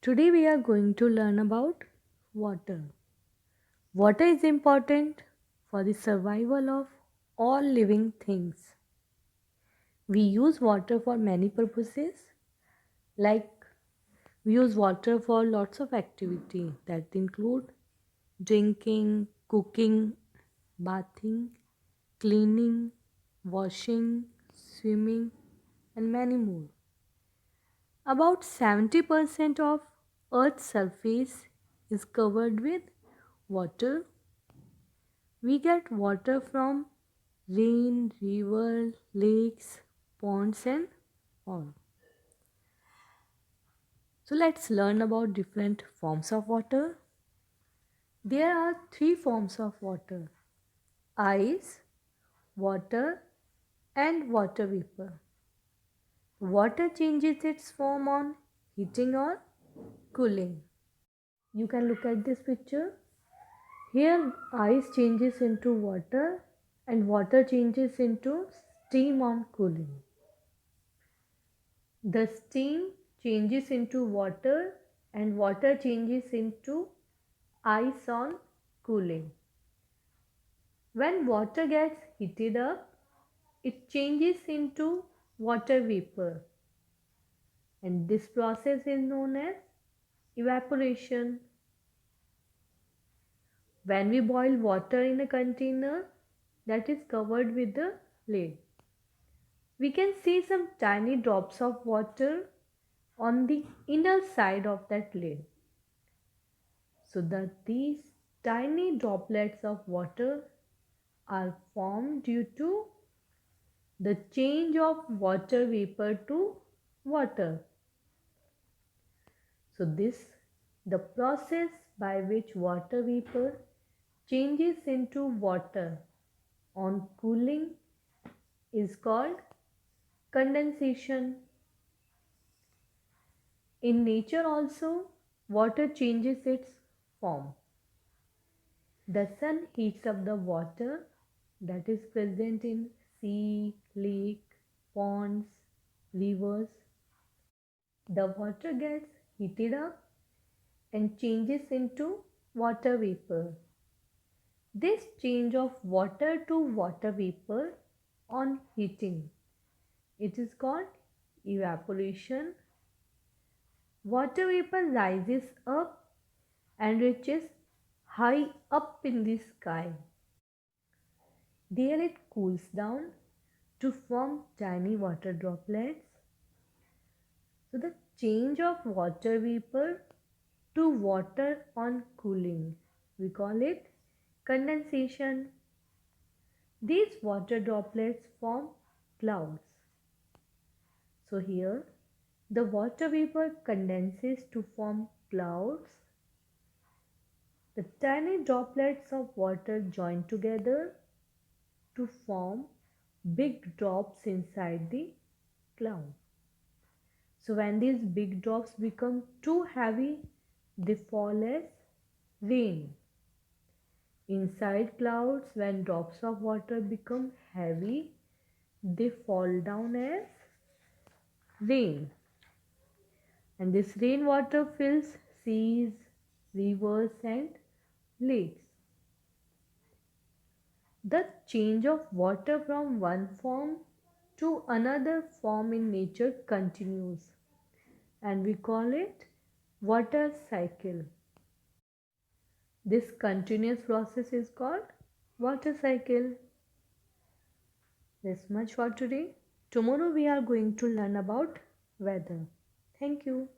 Today we are going to learn about water. Water is important for the survival of all living things. We use water for many purposes, like we use water for lots of activity that include drinking, cooking, bathing, cleaning, washing, swimming, and many more. About 70% of Earth's surface is covered with water. We get water from rain, river, lakes, ponds and all. So let's learn about different forms of water. There are three forms of water: ice, water and water vapor. Water changes its form on heating or cooling. You can look at this picture. Here ice changes into water and water changes into steam on cooling. The steam changes into water and water changes into ice on cooling. When water gets heated up, it changes into water vapor, and this process is known as evaporation. When we boil water in a container that is covered with the lid, we can see some tiny drops of water on the inner side of that lid. So that these tiny droplets of water are formed due to the change of water vapor to water. So this the process by which water vapor changes into water on cooling is called condensation. In nature also, water changes its form. The sun heats up the water that is present in sea, lake, ponds, rivers. The water gets heated up and changes into water vapor. This change of water to water vapor on heating, it is called evaporation. Water vapor rises up and reaches high up in the sky. There it cools down to form tiny water droplets. So the change of water vapor to water on cooling, we call it condensation. These water droplets form clouds. So here the water vapor condenses to form clouds. The tiny droplets of water join together to form big drops inside the cloud. So when these big drops become too heavy, they fall as rain. Inside clouds, when drops of water become heavy, they fall down as rain. And this rainwater fills seas, rivers and lakes. The change of water from one form to another form in nature continues, and we call it water cycle. This continuous process is called water cycle. This much for today. Tomorrow we are going to learn about weather. Thank you.